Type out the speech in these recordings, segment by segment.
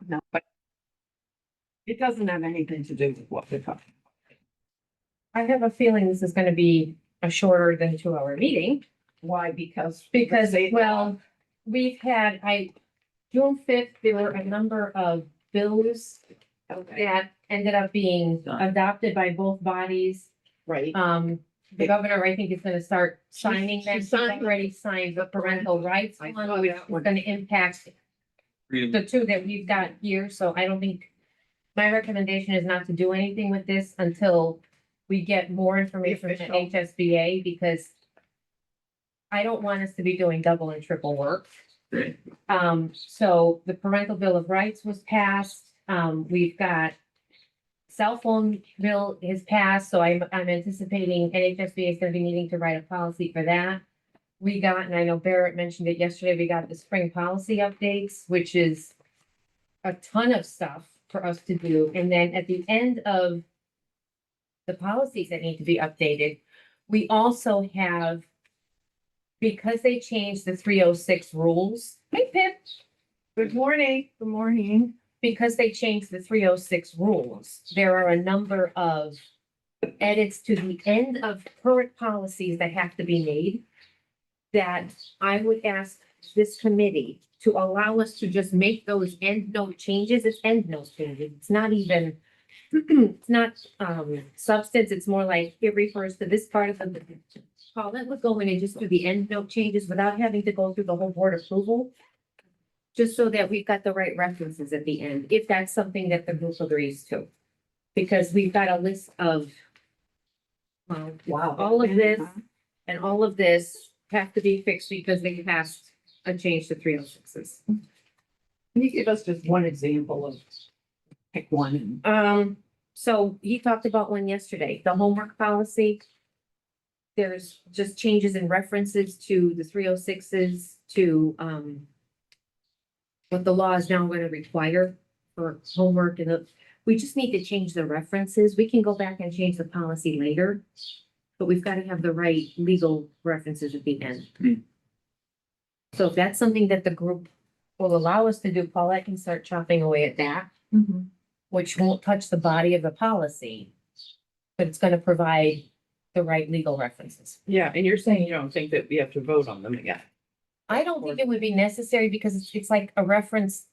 No, but it doesn't have anything to do with what we're talking I have a feeling this is gonna be a shorter than 2 hour meeting. about. Why? Because. Because, they- well, we've had, June 5th, there were a number of bills Okay, that ended up being adopted by both bodies. right. The governor, I think, is gonna start signing She them. She's signed- already signed the parental rights I one, saw which that is one. gonna impact the two that we've got here, so I don't think. My recommendation is not to do anything with this until we get more information from official. HSBA, because I don't want us to be doing double and triple work. Right. So the parental bill of rights was passed. We've got cell phone bill has passed, so I'm anticipating NHSBA is gonna be needing to write a policy for that. We got, and I know Barrett mentioned it yesterday, we got the spring policy updates, which is a ton of stuff for us to do. And then at the end of the policies that need to be updated, we also have, because they changed the 306 rules. Hey, Pip. Good morning. Good morning. Because they changed the 306 rules, there are a number of edits to the end of current policies that have to be made, that I would ask this committee to allow us to just make those end note changes. It's end note changes. It's not even, it's not substance. It's more like it refers to this part of the. Paulette would go in and just do the end note changes without having to go through the whole board approval. Just so that we've got the right references at the end, if that's something that the group agrees to. Because we've got a list of. Wow. All of this and all of this have to be fixed because they passed a change to 306s. Can you give us just one example of, pick one? So he talked about one yesterday, the homework policy. There's just changes in references to the 306s to, what the law is now gonna require for homework, and we just need to change the references. We can go back and change the policy later. But we've got to have the right legal references at the end. So if that's something that the group will allow us to do, Paulette can start chopping away at that, which won't touch the body of the policy. But it's gonna provide the right legal references. Yeah, and you're saying you don't think that we have to vote on them again? I don't think it would be necessary because it's like a reference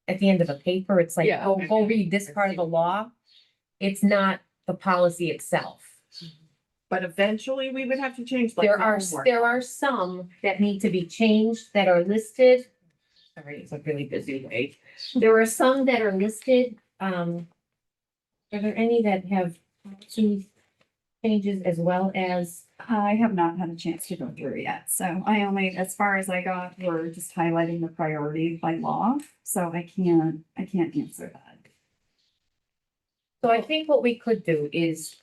at the end of a paper. It's like, Yeah, go read this part of the law. It's not the policy itself. But eventually we would have to change. like, There the are, homework. there are some that need to be changed that are listed. Sorry, it's a really busy day. There are some that are listed, are there any that have some changes as well as? I have not had a chance to go through it yet, so I only, as far as I got, were just highlighting the priority by law, so I can't answer that. So I think what we could do is,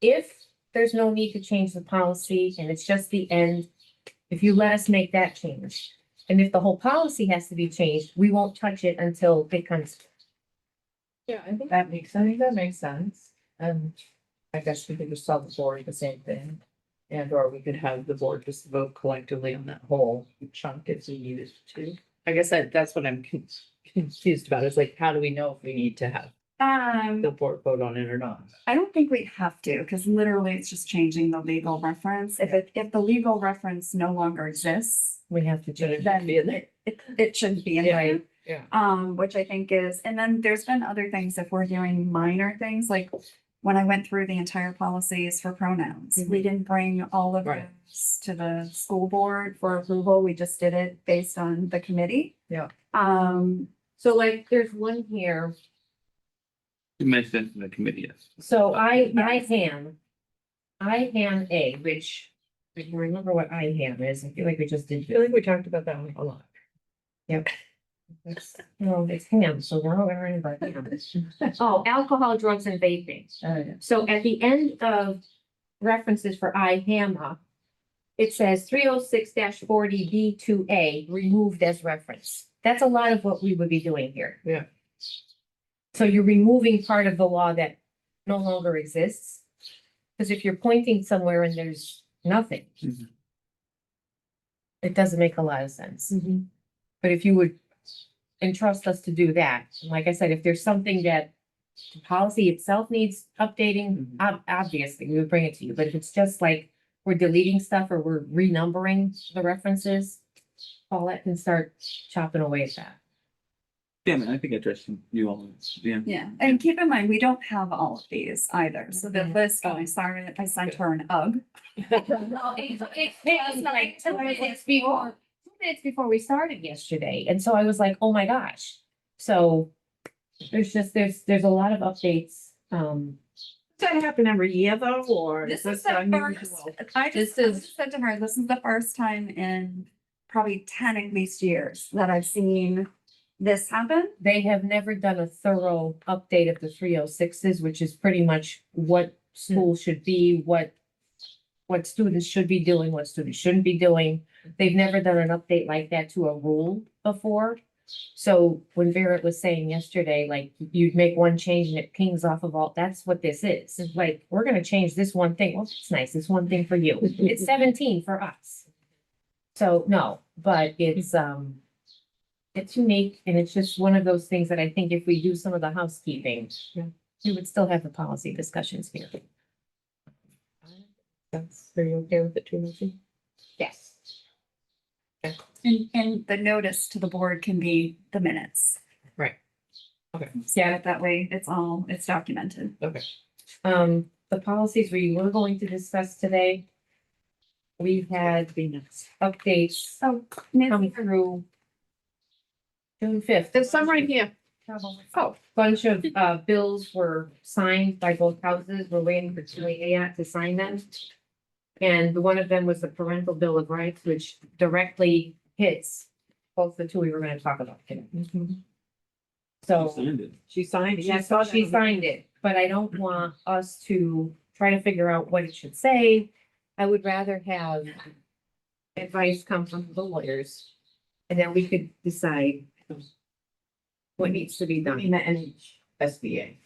if there's no need to change the policy and it's just the end, if you let us make that change. And if the whole policy has to be changed, we won't touch it until it comes. Yeah, I think that makes, I think that makes sense. And I guess we could just tell the board the same thing. And or we could have the board just vote collectively on that whole chunk if we needed to. I guess that's what I'm confused about. It's like, how do we know if we need to have the board vote on it or not? I don't think we have to, because literally it's just changing the legal reference. If the legal reference no longer exists, We have to Should change. it then be in there? it shouldn't be in Yeah. there. Yeah. Which I think is, and then there's been other things, if we're doing minor things, like when I went through the entire policies for pronouns, we didn't bring all of Right. those to the school board for approval. We just did it based on the committee. Yeah. So like, there's one here, It makes sense in the committee, yes. so I ham A, which I can remember what I ham is. I feel like we just did. I feel like we talked about that one a lot. Yep. No, it's ham, so we're all learning about ham. Oh, alcohol, drugs and vaping. So at the end of references for IHAMA, it says 306-40B2A removed as reference. That's a lot of what we would be doing here. Yeah. So you're removing part of the law that no longer exists. Because if you're pointing somewhere and there's nothing, Mhm. it doesn't make a lot of sense. But if you would entrust us to do that. Like I said, if there's something that the policy itself needs updating, obviously, we would bring it to you. But if it's just like we're deleting stuff or we're renumbering the references, Paulette can start chopping away at that. Yeah, I mean, I think addressing you all, yeah. Yeah, and keep in mind, we don't have all of these either. So the Yeah. list, I started, I sent her an UG. It's like 2 minutes before, 2 minutes before we started yesterday, and so I was like, oh my gosh. So there's a lot of updates, Does that happen every year though, or? This this is the first, unusual? I This just is- said to her, this is the first time in probably 10 at least years that I've seen this happen. they have never done a thorough update of the 306s, which is pretty much what school should be, what students should be doing, what students shouldn't be doing. They've never done an update like that to a rule before. So when Vera was saying yesterday, like you'd make one change and it pings off of all, that's what this is. It's like, we're gonna change this one thing. Well, it's nice. It's one thing for you. It's 17 for us. So no, but it's unique and it's just one of those things that I think if we do some of the housekeeping, we would still have the policy discussions here. Are you okay with it too, Missy? Yes. And the notice to the board can be the minutes. Right. Okay. Yeah, That way it's documented. Okay. the policies we were going to discuss today. We've had updates So, come through June 5th. There's some right here. Oh, bunch of bills were signed by both houses. We're waiting for Julie Ayat to sign them. And one of them was the parental bill of rights, which directly hits both the two we were gonna talk about today. So, Signed it. She signed it. yes, she signed it, but I don't want us to try to figure out what it should say. I would rather have advice come from the lawyers, and then we could decide what needs to be I mean, done. the NHSBA.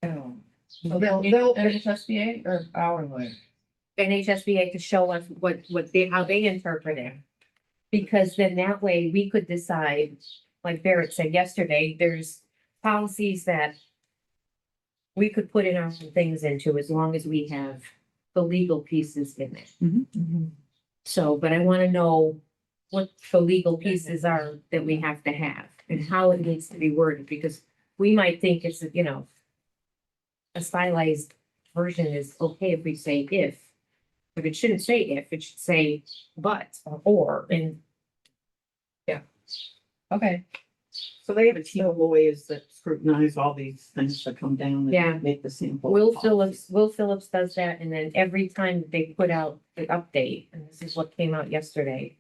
They'll, NHSBA or our lawyer? NHSBA to show us what they, how they interpret it. Because then that way we could decide, like Barrett said yesterday, there's policies that we could put in our own things into as long as we have the legal pieces in it. So, but I want to know what the legal pieces are that we have to have and how it needs to be worded, because we might think it's, you know, a stylized version is okay if we say if, but it shouldn't say if, it should say but or, and Okay. So they have a team of lawyers that scrutinize all these things that come down Yeah. and make the sample. Will policies. Phillips does that, and then every time they put out the update, and this is what came out yesterday,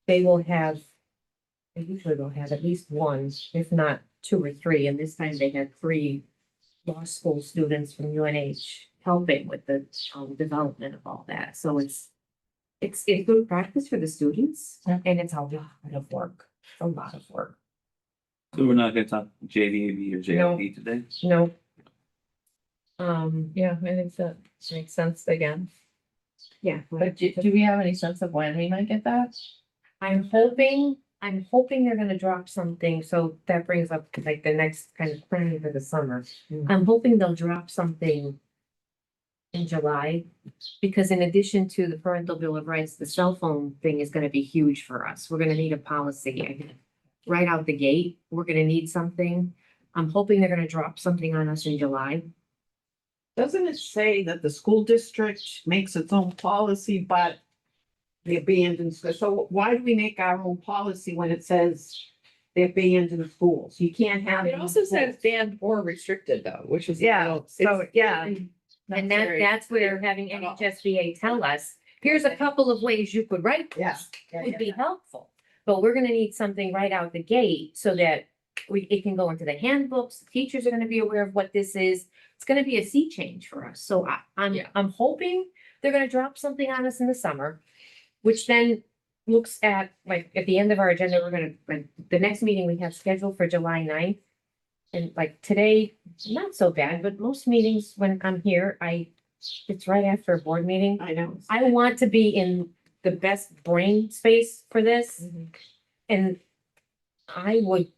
they will have, they usually will have at least one, if not two or three, and this time they had 3 law school students from UNH helping with the development of all that, so it's good practice for the students, Yeah. and it's a lot of work, a lot of work. So we're not gonna talk JDAV or JLP today? No. Yeah, I think that makes sense again. Yeah. But do we have any sense of when we might get that? I'm hoping they're gonna drop something, so that brings up like the next kind of planning for the summer. Mm. I'm hoping they'll drop something in July, because in addition to the parental bill of rights, the cell phone thing is gonna be huge for us. We're gonna need a policy. I think right out the gate, we're gonna need something. I'm hoping they're gonna drop something on us in July. Doesn't it say that the school district makes its own policy, but the abandoned, so why do we make our own policy when it says the abandoned schools? You can't have. It also says banned or restricted though, which is. Yeah, so, yeah. And that's where having NHSBA tell us, here's a couple of ways you could write Yeah. this, would be helpful. But we're gonna need something right out the gate so that it can go into the handbooks, teachers are gonna be aware of what this is. It's gonna be a sea change for us, so Yeah. I'm hoping they're gonna drop something on us in the summer. Which then looks at, like, at the end of our agenda, we're gonna, like, the next meeting we have scheduled for July 9th. And like today, not so bad, but most meetings when I'm here, it's right after a board meeting. I know. I want to be in the best brain space for this. Mhm. And I would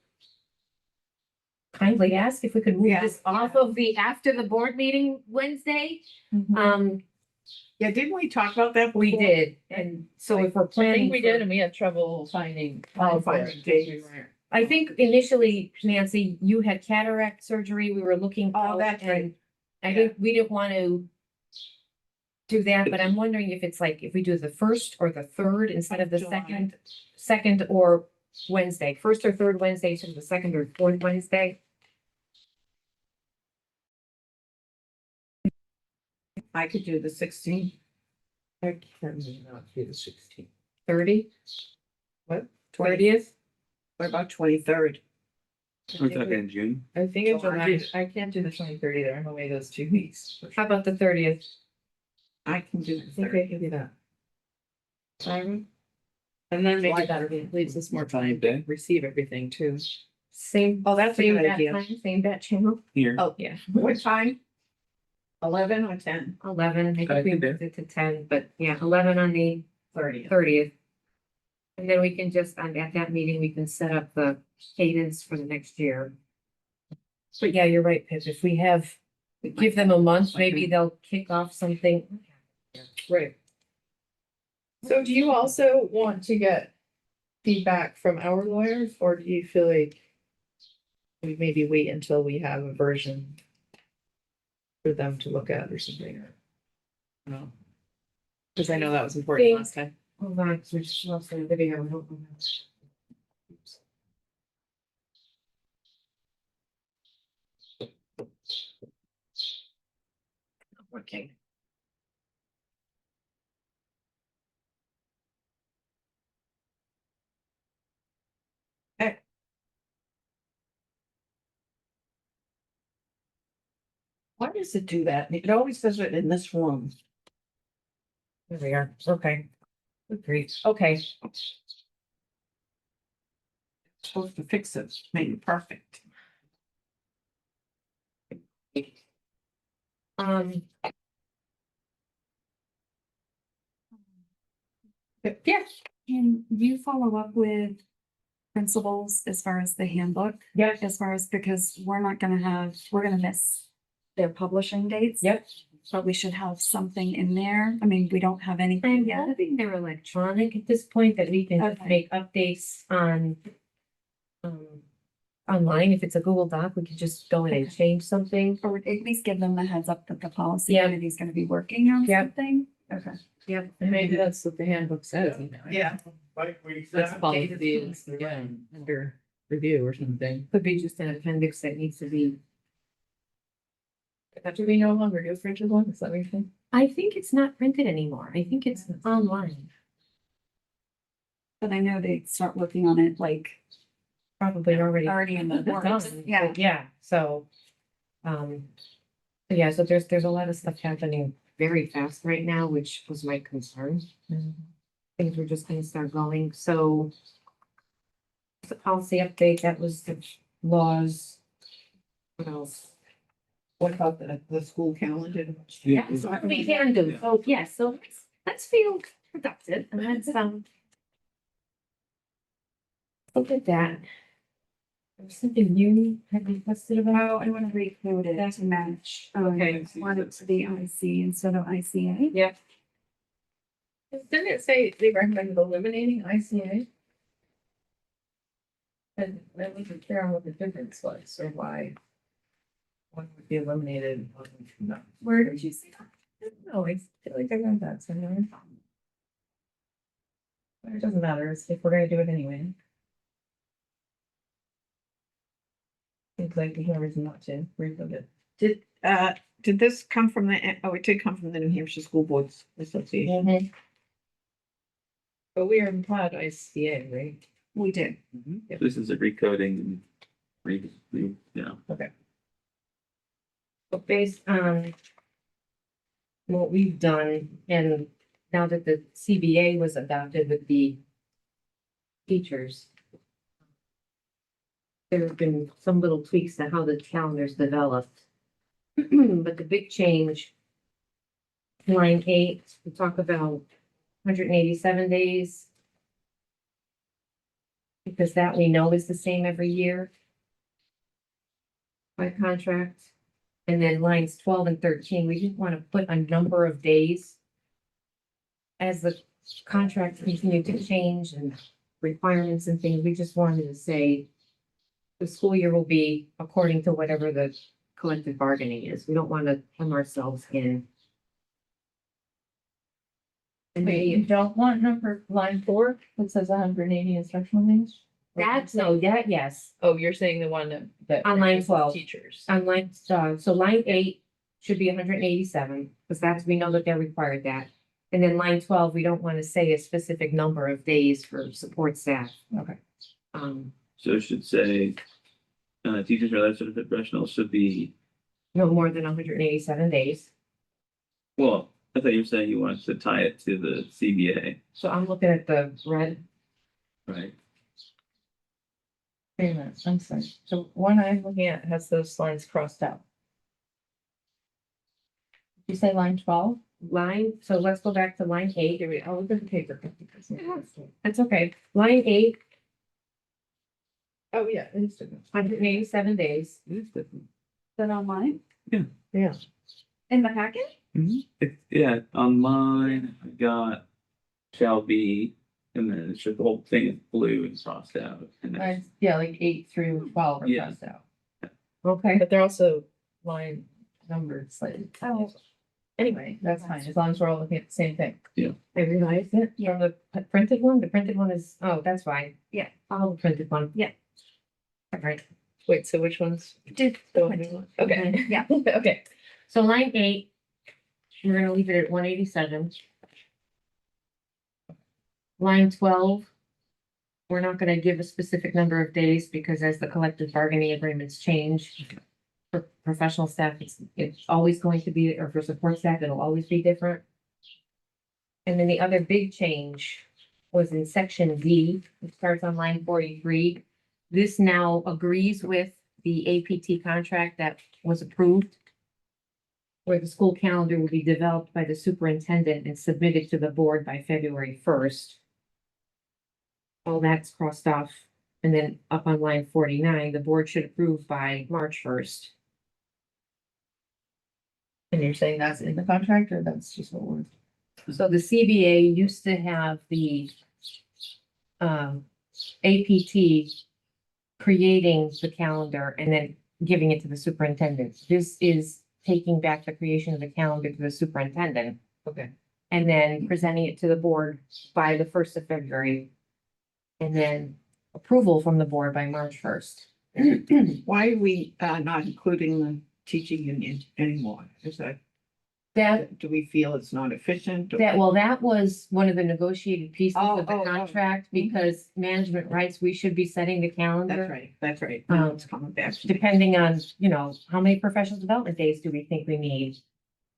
kindly ask if we could move Yeah. this off of the after the board meeting Wednesday. Mm-hmm. Yeah, didn't we talk about that? We before? did, and so if we're I planning. think we for- did, and we had trouble finding. time for Finding it. dates. We weren't- I think initially, Nancy, you had cataract surgery, we were looking. Oh, out, that's right. and I think we didn't want to do that, but I'm wondering if it's like, if we do the first or the third instead of the July. second or Wednesday, first or third Wednesday instead of the second or fourth Wednesday. I could do the 16th. I can not do the 16th. 30, What? 30th? What about 23rd? We're talking in June. I think in July. July, I can't do the 23rd either, I'm away those 2 weeks. for sure. How about the 30th? I can do I the think 3rd. I can do that. Simon? And then maybe Why? that leaves us more time to receive everything too. Same. Oh, that's a same good bat idea. time, Same bat channel, Here. Oh, Yeah. what time? 11 or 10? 11, I think I we can do. moved it to 10, but yeah, 11 on the 30th. 30th. And then we can just, at that meeting, we can set up the cadence for the next year. But yeah, you're right, Pip, if we have, give them a month, maybe they'll kick off something. Right. So do you also want to get feedback from our lawyers, or do you feel like we maybe wait until we have a version for them to look at or something? No. Because I know that was important last time. Hold on, 'cause we just lost the video, we don't know. Working. Okay. Why does it do that? It always does it in this room. There we are, okay. Good grief, okay. Supposed to fix it, make it perfect. Um. Yeah, Can you follow up with principals as far as the handbook? yeah, As far as, because we're not gonna have, we're gonna miss their publishing dates. yep. But we should have something in there. I mean, we don't have anything I'm yet. hoping they're electronic at this point, that we can just Okay. make updates on. Online, if it's a Google Doc, we could just go in and Okay. change something. Or at least give them the heads up that the policy Yeah. committee is gonna be working on Yeah. something. Okay. Yep. And maybe that's what the handbook says. Yeah. That's policy is, yeah, under review or something. Could be just an appendix that needs to be, Do we no longer do printed one? Is that what you're saying? I think it's not printed anymore. I think it's online, But I know they start working on it like probably already. already in the works. done, Yeah. but Yeah, so. Yeah, so there's a lot of stuff happening very fast right now, which was my concern. Things were just gonna start going, so. The policy update, that was the laws. What else? What about the school calendar? Yeah, so what we can do, so, yes, so let's feel productive, and let's, look at that. There's something you had requested about? Oh, I want to recode it to match. Okay. Want it to be IC instead of ICA. Yeah. Didn't it say they recommended eliminating ICA? And I wasn't clear on what the difference was or why one would be eliminated and one would not. Where did you see that? No, I feel like I read that somewhere. But it doesn't matter, it's if we're gonna do it anyway. Seems like there's no reason not to reload it. Did this come from it did come from the New Hampshire School Boards Association. But we are implied ICA, right? We do. This is a recoding and yeah. But based on what we've done, and now that the CBA was adopted with the teachers, there have been some little tweaks to how the calendar's developed. But the big change, line 8, we talk about 187 days. because that we know is the same every year by contract. And then lines 12 and 13, we didn't want to put a number of days as the contracts continue to change and requirements and things. We just wanted to say the school year will be according to whatever the collective bargaining is. We don't want to hem ourselves in. And Wait, you they, don't want number line 4 that says 180 instructional days? that's, no, that, yes. Oh, you're saying the one that. On line references 12. Teachers. On line, so line 8 should be 187, because that's, we know that they're required that. And then line 12, we don't want to say a specific number of days for support staff. Okay. So it should say, teachers or other certified professionals should be, No more than 187 days. well, I thought you were saying you wanted to tie it to the CBA, So I'm looking at the red. right? Wait a minute, I'm sorry. So one I'm looking at has those lines crossed out. Did you say line 12? Line, so let's go back to line 8. Here we, oh, look at the paper. That's okay. Line 8, Oh, yeah, it is different. 187 days. It is different. Is that online? Yeah. In the packet? Yeah, on mine, I got shall be, and then it's just the whole thing is blue and crossed out. And then Yeah, like 8 through 12 are Yeah. crossed out. Okay. But they're also line numbered slightly. Oh. Anyway, that's fine, as long as we're all looking at the same thing. I realized it Yeah. from the printed one. The printed one is, oh, that's fine. Yeah. I'll have the printed one. Yeah. All right. Wait, so which one's Did, the one we want? Okay. Yeah. Okay. So line 8, we're gonna leave it at 187. Line 12, we're not gonna give a specific number of days because as the collective bargaining agreements change. For professional staff, it's always going to be, or for support staff, it'll always be different. And then the other big change was in section D, it starts on line 43. This now agrees with the APT contract that was approved. Where the school calendar will be developed by the superintendent and submitted to the board by February 1st. All that's crossed off. And then up on line 49, the board should approve by March 1st. And you're saying that's in the contract or that's just what we're? So the CBA used to have the APT creating the calendar and then giving it to the superintendent. This is taking back the creation of the calendar to the superintendent Okay. and then presenting it to the board by the 1st of February. And then approval from the board by March 1st. Why are we not including the teaching union anymore? Is that, That, do we feel it's not efficient? or- well, that was one of the negotiated pieces of the Oh. contract Mhm. because management rights, we should be setting the calendar. That's right, that's right. Um, Now it's coming back. to me. Depending on, how many professional development days do we think we need?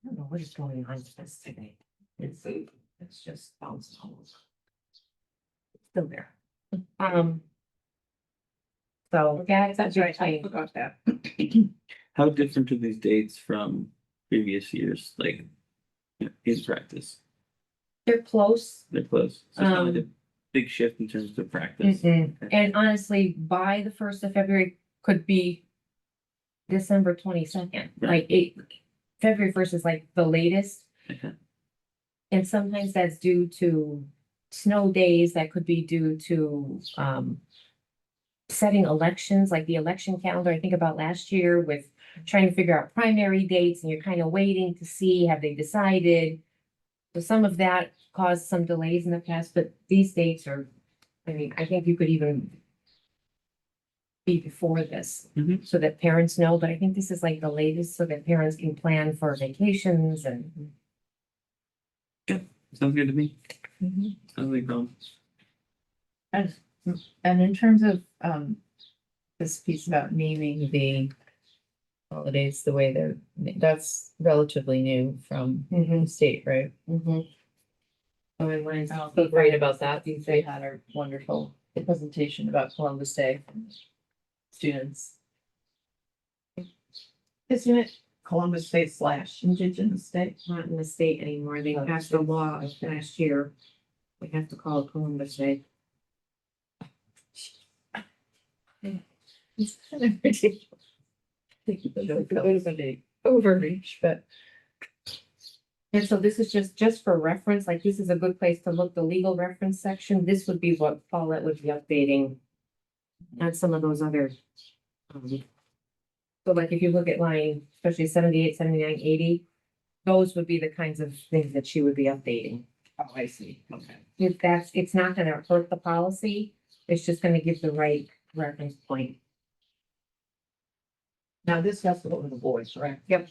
I don't know what is going on with this today. It's just bouncing all over. It's still there. So, yeah, it's a That's big right, I change. forgot that. How different are these dates from previous years, like, in practice? They're close. They're close. So it's not like a Um, big shift in terms of practice. Mm-mm. Okay. And honestly, by the 1st of February could be December 22nd, Right. February 1st is like the latest. Okay. And sometimes that's due to snow days, that could be due to, setting elections, like the election calendar, I think about last year with trying to figure out primary dates and you're kind of waiting to see, have they decided? So some of that caused some delays in the past, but these dates are, I think you could even be before this, Mhm. so that parents know, but I think this is like the latest, so that parents can plan for vacations and. Sounds good to me. Mhm. Sounds like problem. And in terms of, this piece about naming the holidays the way that's relatively new from the state, right? Mhm. Oh, and when I'll be great about that. They had a wonderful presentation about Columbus Day from students. Isn't it Columbus Day / Indigenous Day? Not in the state anymore. They Oh, passed a law okay. last year. We have to call it Columbus Day. It's kind of ridiculous. It would have been a overreach, but And so this is just for reference, like this is a good place to look, the legal reference section, this would be what Paulette would be updating. On some of those other. So like if you look at line, especially 78, 79, 80, those would be the kinds of things that she would be updating. Oh, I see, okay. If that's, it's not gonna hurt the policy, it's just gonna give the right reference point. Now this has to go to the boys, right? Yep.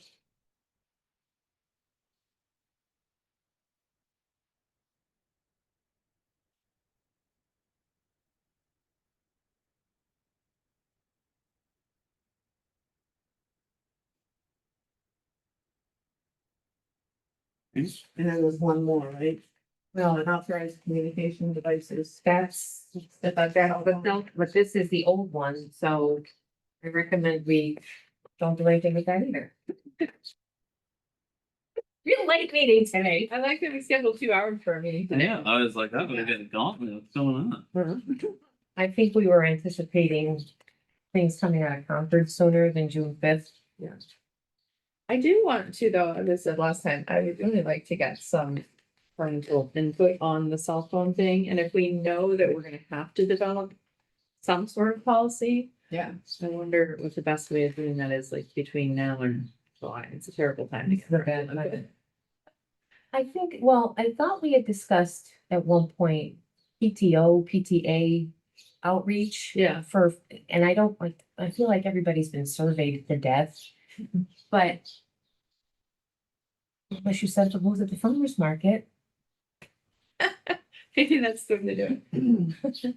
And then there's one more, right? Well, unauthorized communication devices. But this is the old one, so I recommend we don't do anything with that either. Real late meeting today. I like that we scheduled 2 hours for a meeting today. Yeah, I was like, that would have been gauntlet, what's going on? I think we were anticipating things coming out of Concord sooner than June fifth. I do want to, though, as I said last time, I would really like to get some parental input on the cell phone thing, and if we know that we're gonna have to develop some sort of policy. Yeah. I wonder what the best way of doing that is, like, between now and July. It's a terrible time to get It's a bad time. I think, well, I thought we had discussed at one point PTO, PTA outreach. Yeah. For, and I don't like, I feel like everybody's been surveyed to death, but unless you sent the rules at the farmer's market. Maybe that's the way to do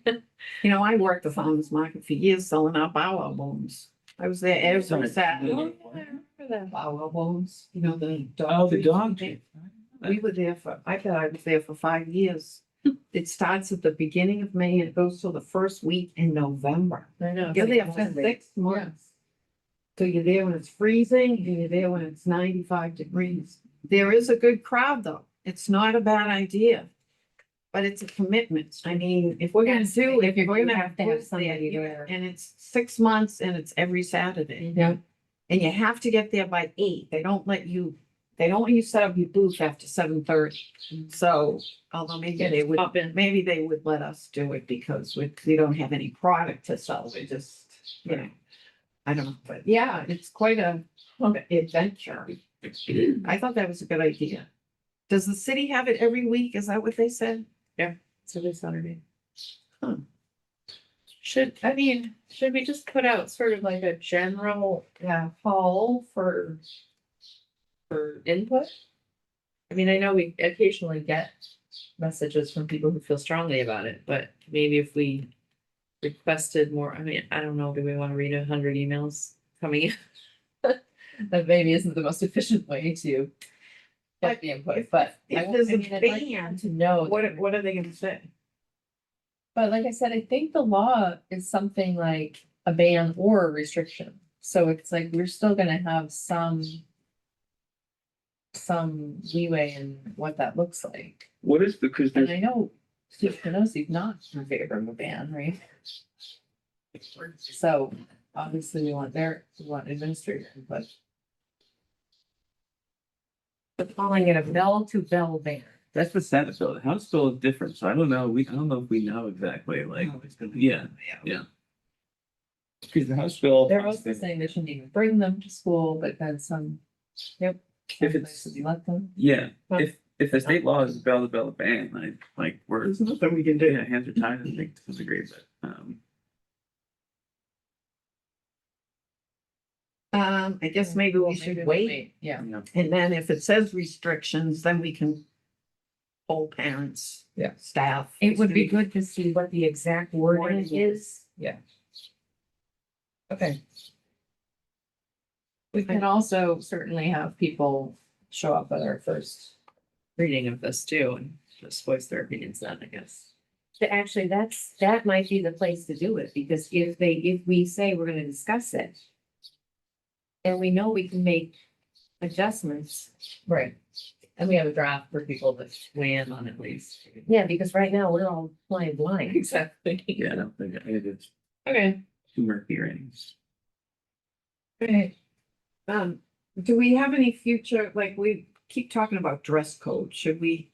it. You know, I worked the farmer's market for years selling out bow bones. I was there every Sorry. Saturday. Oh, yeah, I remember that. Bow bones, you know, the dog. Oh, the treats. dog. We were there for, I thought I was there for 5 years. It starts at the beginning of May and it goes till the first week in November. I know. You're there for 6 months. So you're there when it's freezing and you're there when it's 95 degrees. There is a good crowd though. It's not a bad idea. But it's a commitment. I mean, if we're gonna Yes, do, if if you're we're gonna have to have booth there, somebody there. and it's 6 months and it's every Saturday. Yeah. And you have to get there by 8. They don't let you set up your booth after 7:30. So, although maybe they would, Pop in. maybe they would let us do it because we don't have any product to sell. We just, you know. I don't know, but yeah, it's quite a adventure. I thought that was a good idea. Does the city have it every week? Is that what they said? It's every Saturday. Huh. Should we just put out sort of like a general call for input? I mean, I know we occasionally get messages from people who feel strongly about it, but maybe if we requested more, I mean, I don't know, do we want to read 100 emails coming in? That maybe isn't the most efficient way to get the input, but If there's a I'd like ban, to know. what are they gonna say? But like I said, I think the law is something like a ban or a restriction. So it's like, we're still gonna have some leeway in what that looks like. What is, because And there's, I know Steve Canosi's not in favor of a ban, right? So obviously we want administrator, but But calling it a bell to bell ban. that's the Senate bill, the House bill is different, so I don't know, I don't know if we know exactly, like, yeah. Because the House bill. they're also saying they shouldn't even bring them to school, but then some. Yep. If some it's- places let them. Yeah, Well- if the state law is bell to bell ban, like, we're, There's nothing we can do. yeah, hands are tied, I think, to some degree, but, I guess maybe we should wait. Yeah. you know. And then if it says restrictions, then we can poll parents. Yeah. Staff. It would be good to see what the exact wording Wording is. Okay. We can also certainly have people show up at our first reading of this too, and just voice their opinions then, I guess. Actually, that might be the place to do it, because if we say we're gonna discuss it. And we know we can make adjustments. Right. And we have a draft for people to weigh in on at least. Yeah, because right now we're all flying blind. Exactly. Yeah, I don't think it is. Okay, too murky right now. Okay. Do we have any future, like, we keep talking about dress code, should we?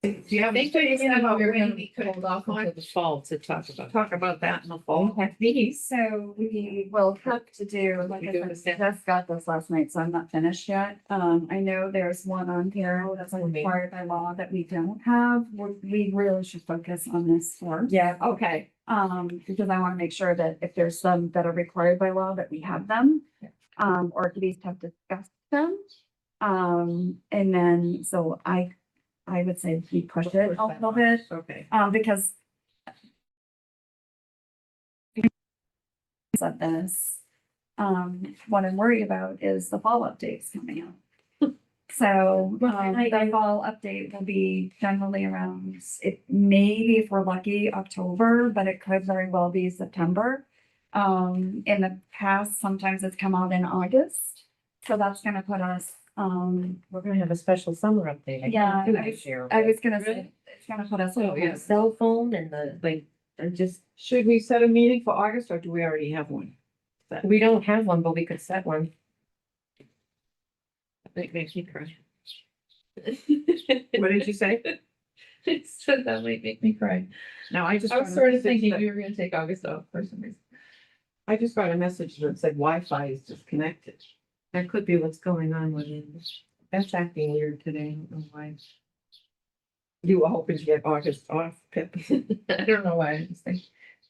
Do you have? I think we said about we were when gonna we could hold off until the fall to talk about. talk about that in the fall? So we will have to do, like We I do said, the same. just got this last night, so I'm not finished yet. I know there's one on here that's required by law that we don't have. We really should focus on this first. Yeah. Okay, Because I want to make sure that if there's some that are required by law, that we have them. Or at least have discussed them. And then, so I would say we push it a little bit, okay. because of this. What I'm worried about is the fall updates coming up. So, the fall update will be generally around, it maybe if we're lucky, October, but it could very well be September. In the past, sometimes it's come out in August, so that's gonna put us, We're gonna have a special summer update. I Yeah, can't do I this year. I was gonna Really? say, it's gonna put us. Oh, yeah. Cell phone and the, like, I just, Should we set a meeting for August or do we already have one? we don't have one, but we could set one. That makes me cry. What did you say? So that might make me cry. No, I just. I was got a sort of message thinking that- we were gonna take August off for some reason. I just got a message that said Wi-Fi is disconnected. That could be what's going on with it. That's acting weird today. I don't know why. You were hoping to get August off, Pip. I don't know why, I just think.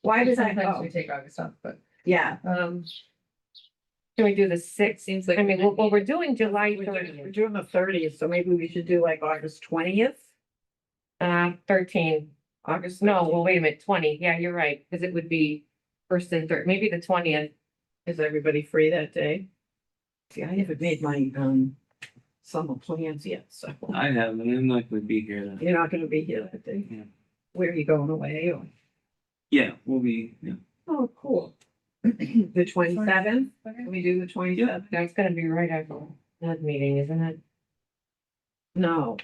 Why does that Sometimes go? we take August off, but, Yeah. Can we do the sixth? seems like. I mean, well, we're doing July We're 30th, doing the 30th, so maybe we should do like August 20th, 13. August. No, 13th. well, wait a minute, 20. Yeah, you're right, because it would be first and third, maybe the 20th. Is everybody free that day? See, I haven't made my, summer plans yet, so I haven't, I'm not gonna be here then. you're not gonna be here that day. Yeah. Where are you going away or? Yeah, we'll be, yeah. Oh, cool. The 27th, can we do the 27th? That's gonna be right after that meeting, isn't it? No,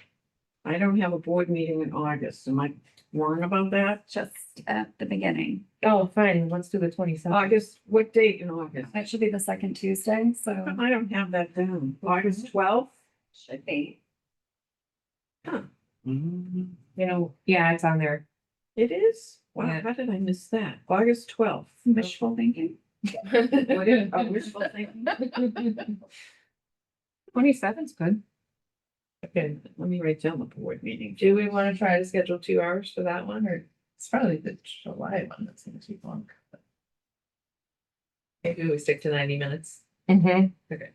I don't have a board meeting in August. Am I wrong about that? Just at the beginning. Oh, fine, let's do the 27th. August, what date in August? That should be the second Tuesday, so I don't have that down. August 12th? should be. Mhm. You know, yeah, it's on there. It is? Wow, Yeah. how did I miss that? August 12th. Wishful thinking. What is, oh, wishful thinking? 27th's good. Okay, let me write down the board meeting. Do we wanna try to schedule 2 hours for that one, or it's probably the July one that's gonna take long. but Maybe we stick to 90 minutes. Mm-hmm. Okay.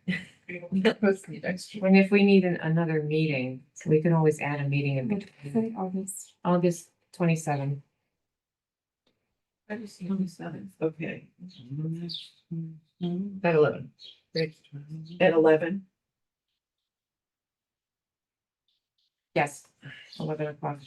We don't need extra. And if we need another meeting, we can always add a meeting in between. Say August. August 27. August 27th, okay. At 11. Great. At 11? Yes, 11 o'clock.